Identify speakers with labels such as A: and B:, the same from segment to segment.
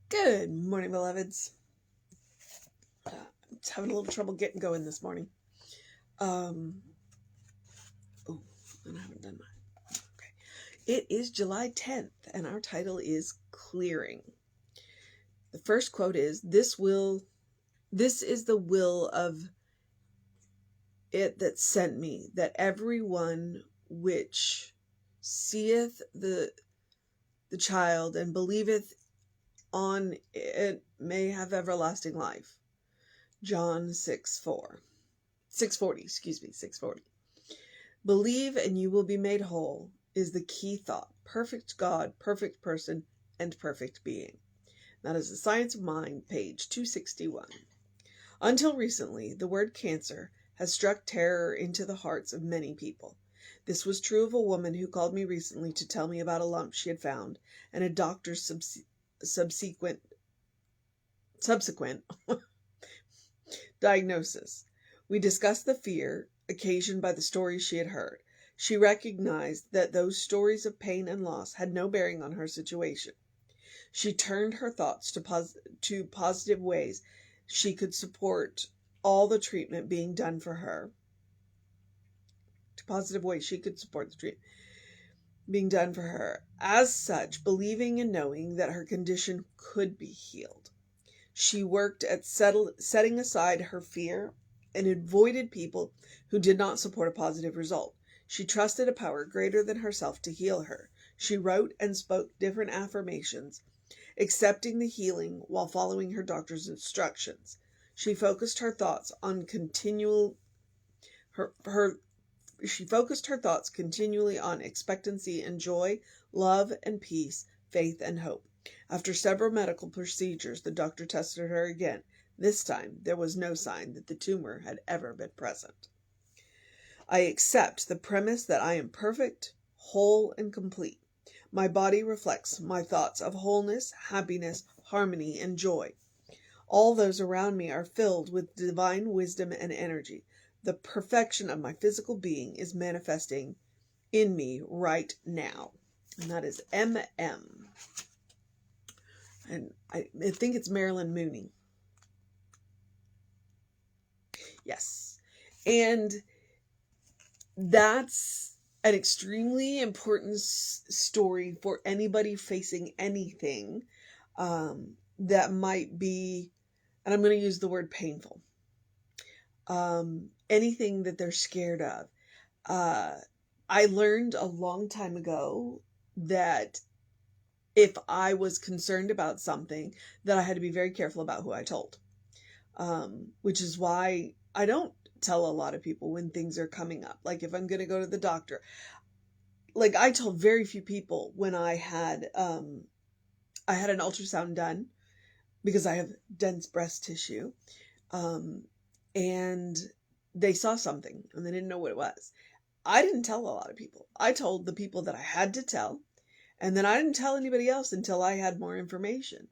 A: Good morning, beloveds. Just having a little trouble getting going this morning. And I haven't done mine. Okay. It is July 10th, and our title is Clearing. The first quote is, This is the will of it that sent me, that every one which seeth the child and believeth on it may have everlasting life. John 6:40. 6:40. Believe and you will be made whole is the key thought. Perfect God, perfect person, and perfect being. That is The Science of Mind, page 261. Until recently, the word cancer has struck terror into the hearts of many people. This was true of a woman who called me recently to tell me about a lump she had found and a doctor's subsequent diagnosis. We discussed the fear occasioned by the stories she had heard. She recognized that those stories of pain and loss had no bearing on her situation. She turned her thoughts to positive ways she could support all the treatment being done for her. As such, believing and knowing that her condition could be healed. She worked at setting aside her fear and avoided people who did not support a positive result. She trusted a power greater than herself to heal her. She wrote and spoke different affirmations, accepting the healing while following her doctor's instructions. She focused her thoughts continually on expectancy and joy, love and peace, faith and hope. After several medical procedures, the doctor tested her again. This time, there was no sign that the tumor had ever been present. I accept the premise that I am perfect, whole, and complete. My body reflects my thoughts of wholeness, happiness, harmony, and joy. All those around me are filled with divine wisdom and energy. The perfection of my physical being is manifesting in me right now. And that is M.M. And I think it's Marilyn Mooney. Yes. And that's an extremely important story for anybody facing anything that might be, and I'm going to use the word painful, anything that they're scared of. I learned a long time ago that if I was concerned about something, that I had to be very careful about who I told, which is why I don't tell a lot of people when things are coming up. Like if I'm going to go to the doctor, like I told very few people when I had an ultrasound done because I have dense breast tissue, and they saw something and they didn't know what it was. I didn't tell a lot of people. I told the people that I had to tell, and then I didn't tell anybody else until I had more information,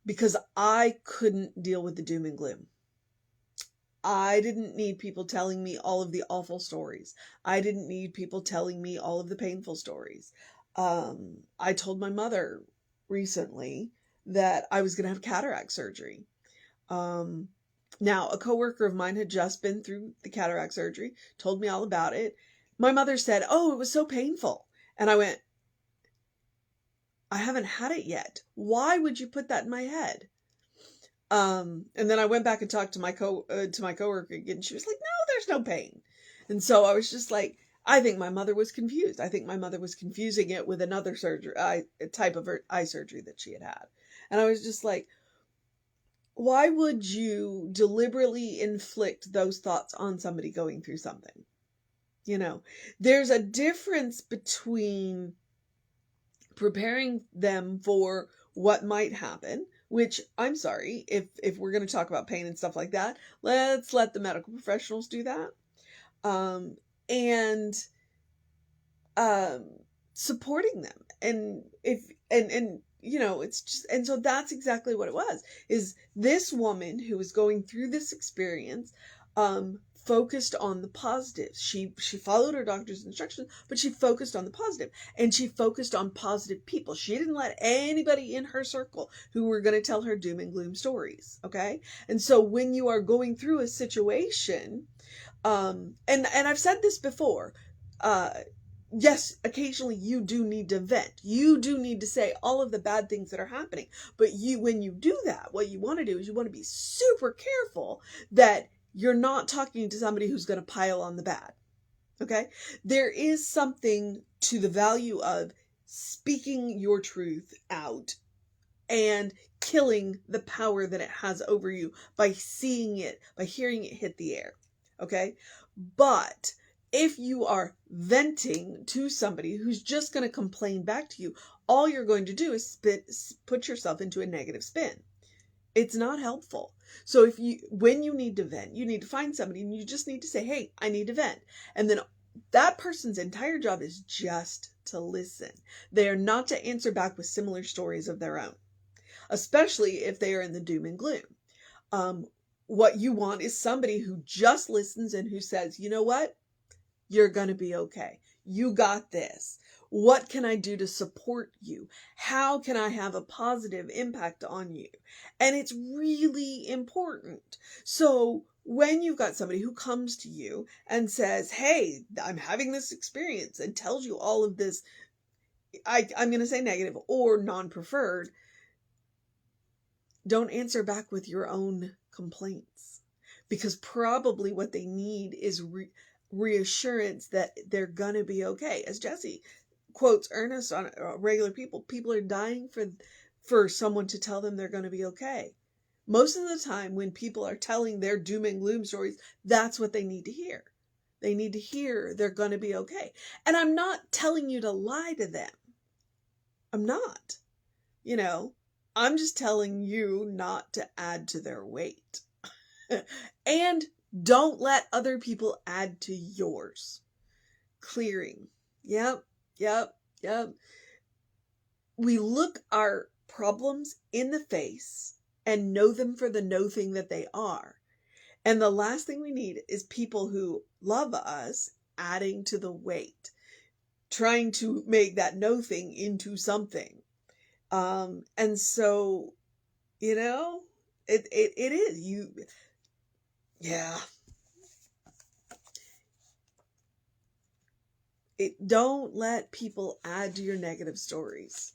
A: because I couldn't deal with the doom and gloom. I didn't need people telling me all of the awful stories. I didn't need people telling me all of the painful stories. I told my mother recently that I was going to have cataract surgery. Now, a coworker of mine had just been through the cataract surgery, told me all about it. My mother said, "Oh, it was so painful." And I went, "I haven't had it yet. Why would you put that in my head?" And then I went back and talked to my coworker again. She was like, "No, there's no pain." And so I was just like, I think my mother was confused. I think my mother was confusing it with another type of eye surgery that she had had. And I was just like, why would you deliberately inflict those thoughts on somebody going through something? You know, there's a difference between preparing them for what might happen, which I'm sorry, if we're going to talk about pain and stuff like that, let's let the medical professionals do that. And supporting them. And you know, it's just, and so that's exactly what it was, is this woman who was going through this experience, focused on the positives. She followed her doctor's instructions, but she focused on the positive, and she focused on positive people. She didn't let anybody in her circle who were going to tell her doom and gloom stories. Okay. And so when you are going through a situation, and I've said this before, yes, occasionally you do need to vent. You do need to say all of the bad things that are happening. But when you do that, what you want to do is you want to be super careful that you're not talking to somebody who's going to pile on the bad. Okay? There is something to the value of speaking your truth out and killing the power that it has over you by seeing it, by hearing it hit the air. Okay? But if you are venting to somebody who's just going to complain back to you, all you're going to do is put yourself into a negative spin. It's not helpful. So when you need to vent, you need to find somebody and you just need to say, hey, I need to vent. And then that person's entire job is just to listen. They are not to answer back with similar stories of their own, especially if they are in the doom and gloom. What you want is somebody who just listens and who says, you know what? You're going to be okay. You got this. What can I do to support you? How can I have a positive impact on you? And it's really important. So when you've got somebody who comes to you and says, hey, I'm having this experience, and tells you all of this, I'm going to say negative or non-preferred, don't answer back with your own complaints, because probably what they need is reassurance that they're gonna be okay. As Jesse quotes Ernest on Regular People are dying for someone to tell them they're gonna be okay. Most of the time when people are telling their doom and gloom stories, that's what they need to hear. They need to hear they're gonna be okay. And I'm not telling you to lie to them. I'm not. I'm just telling you not to add to their weight. And don't let other people add to yours. Clearing. Yep. We look our problems in the face and know them for the no thing that they are. And the last thing we need is people who love us adding to the weight, trying to make that no thing into something. And so, it is yeah. Don't let people add to your negative stories.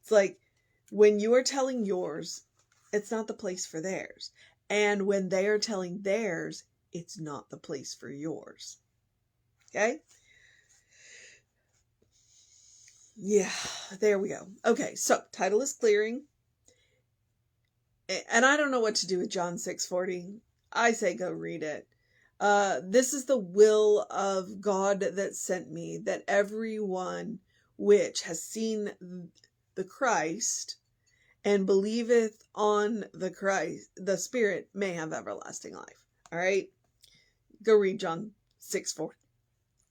A: It's like when you are telling yours, it's not the place for theirs. And when they are telling theirs, it's not the place for yours. Okay? Yeah, there we go. Okay, so title is Clearing. And I don't know what to do with John 6:40. I say go read it. This is the will of God that sent me, that everyone which has seen the Christ and believeth on the Christ, the Spirit, may have everlasting life. All right? Go read John 6:4,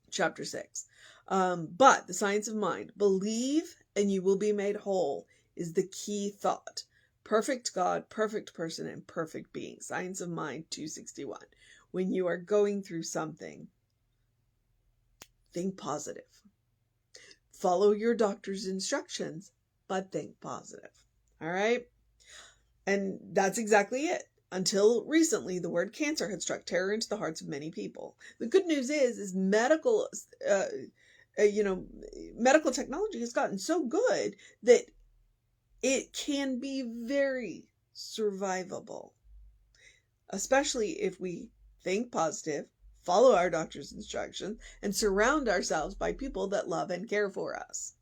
A: chapter 6. But the science of mind, believe and you will be made whole, is the key thought. Perfect God, perfect person, and perfect being. Science of Mind 261. When you are going through something, think positive. Follow your doctor's instructions, but think positive. All right? And that's exactly it. Until recently, the word cancer had struck terror into the hearts of many people. The good news is medical technology has gotten so good that it can be very survivable, especially if we think positive, follow our doctor's instructions, and surround ourselves by people that love and care for us.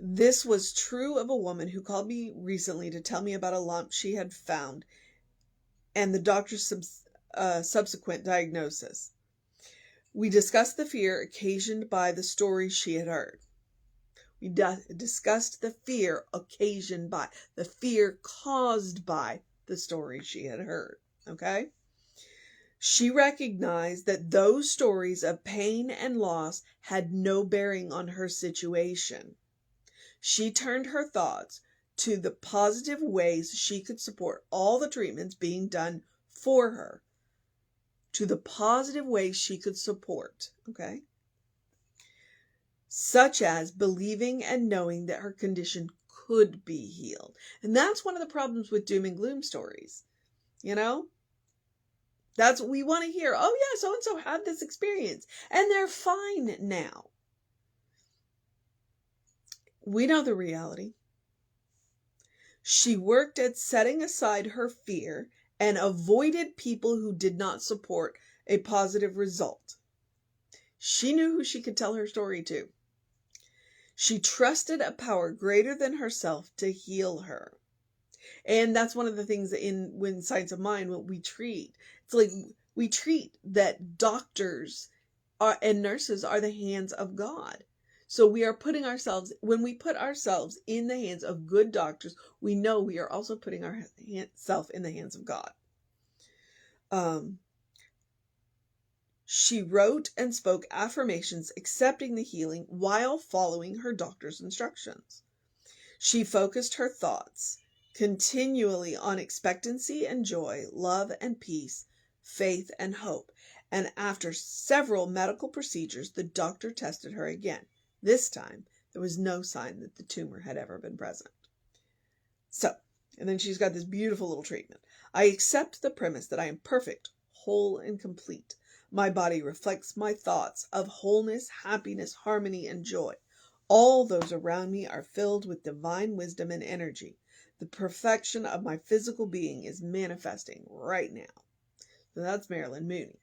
A: This was true of a woman who called me recently to tell me about a lump she had found and the doctor's subsequent diagnosis. We discussed the fear occasioned by the stories she had heard. We discussed the fear occasioned by, the fear caused by the stories she had heard. Okay? She recognized that those stories of pain and loss had no bearing on her situation. She turned her thoughts to the positive ways she could support all the treatments being done for her. to the positive ways she could support, okay? Such as believing and knowing that her condition could be healed. And that's one of the problems with doom and gloom stories. You know, that's what we want to hear. Oh yeah, so and so had this experience and they're fine now. We know the reality. She worked at setting aside her fear and avoided people who did not support a positive result. She knew who she could tell her story to. She trusted a power greater than herself to heal her. And that's one of the things when Science of Mind, what we treat. It's like we treat that doctors and nurses are the hands of God. So we are putting ourselves, when we put ourselves in the hands of good doctors, we know we are also putting ourselves in the hands of God. She wrote and spoke affirmations accepting the healing while following her doctor's instructions. She focused her thoughts continually on expectancy and joy, love and peace, faith and hope. And after several medical procedures, the doctor tested her again. This time, there was no sign that the tumor had ever been present. So, and then she's got this beautiful little treatment. I accept the premise that I am perfect, whole, and complete. My body reflects my thoughts of wholeness, happiness, harmony, and joy. All those around me are filled with divine wisdom and energy. The perfection of my physical being is manifesting right now. So that's Marilyn Mooney.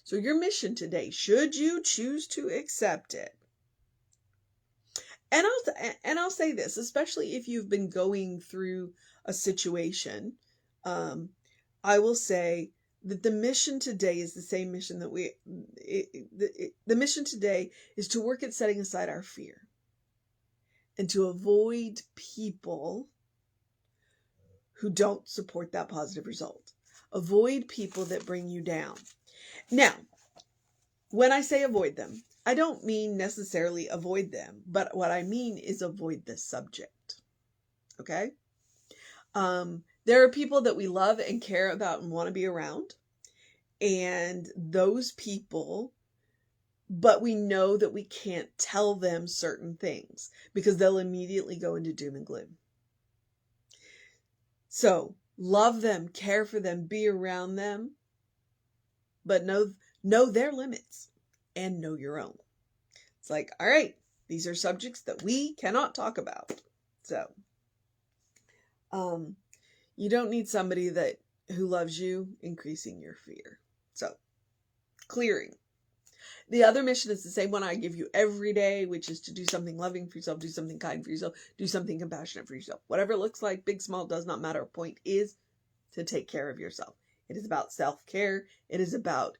A: So your mission today, should you choose to accept it, and I'll say this, especially if you've been going through a situation, I will say that the mission today is the same mission that the mission today is to work at setting aside our fear and to avoid people who don't support that positive result. Avoid people that bring you down. Now, when I say avoid them, I don't mean necessarily avoid them, but what I mean is avoid the subject. Okay? There are people that we love and care about and want to be around. And those people, but we know that we can't tell them certain things because they'll immediately go into doom and gloom. So love them, care for them, be around them, but know their limits and know your own. It's like, all right, these are subjects that we cannot talk about. So, you don't need somebody who loves you increasing your fear. So, clearing. The other mission is the same one I give you every day, which is to do something loving for yourself, do something kind for yourself, do something compassionate for yourself. Whatever it looks like, big, small, does not matter. Point is to take care of yourself. It is about self-care. It is about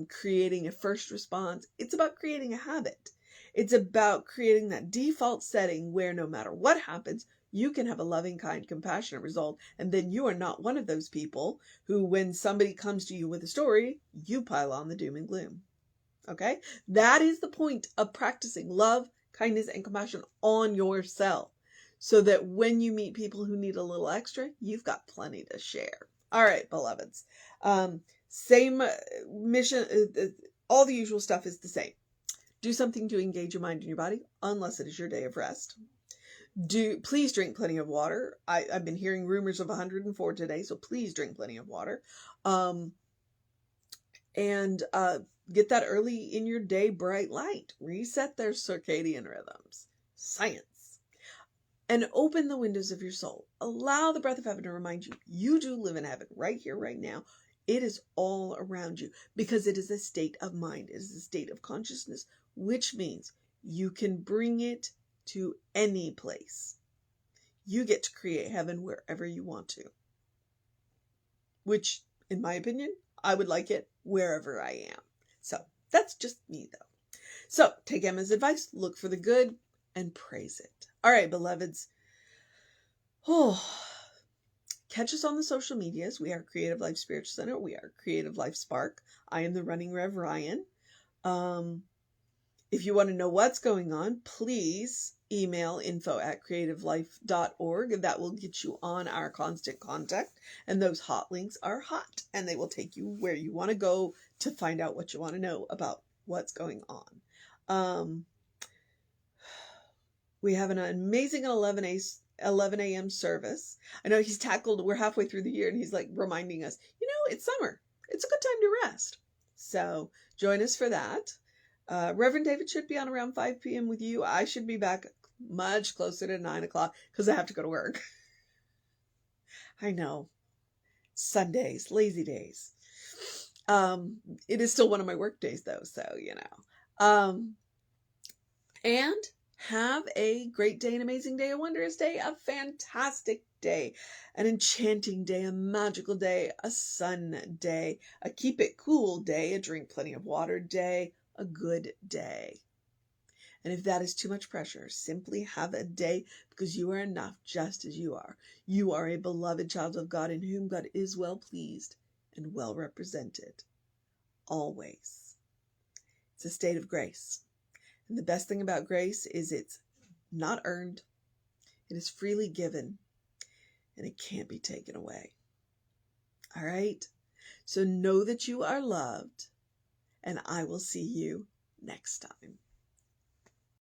A: creating a first response. It's about creating a habit. It's about creating that default setting where no matter what happens, you can have a loving, kind, compassionate result. And then you are not one of those people who, when somebody comes to you with a story, you pile on the doom and gloom. Okay? That is the point of practicing love, kindness, and compassion on yourself. So that when you meet people who need a little extra, you've got plenty to share. All right, beloveds. Same mission. All the usual stuff is the same. Do something to engage your mind and your body, unless it is your day of rest. Please drink plenty of water. I've been hearing rumors of 104 today, so please drink plenty of water. And get that early in your day bright light. Reset their circadian rhythms. Science. And open the windows of your soul. Allow the breath of heaven to remind you, you do live in heaven right here, right now. It is all around you because it is a state of mind. It is a state of consciousness, which means you can bring it to any place. You get to create heaven wherever you want to. Which, in my opinion, I would like it wherever I am. So, that's just me though. So, take Emma's advice, look for the good, and praise it. All right, beloveds. Catch us on the social medias. We are Creative Life Spiritual Center. We are Creative Life Spark. I am the running Rev Ryan. If you want to know what's going on, please email info@creativelife.org. That will get you on our constant contact. And those hot links are hot, and they will take you where you want to go to find out what you want to know about what's going on. We have an amazing 11 a.m. service. I know we're halfway through the year, and he's like reminding us, it's summer. It's a good time to rest. So join us for that. Reverend David should be on around 5 p.m. with you. I should be back much closer to 9 o'clock because I have to go to work. I know. Sundays, lazy days. It is still one of my work days though, so and have a great day, an amazing day, a wondrous day, a fantastic day, an enchanting day, a magical day, a sun day, a keep it cool day, a drink plenty of water day, a good day. And if that is too much pressure, simply have a day because you are enough just as you are. You are a beloved child of God in whom God is well pleased and well represented. Always. It's a state of grace. And the best thing about grace is it's not earned. It is freely given. And it can't be taken away. All right? So know that you are loved. And I will see you next time.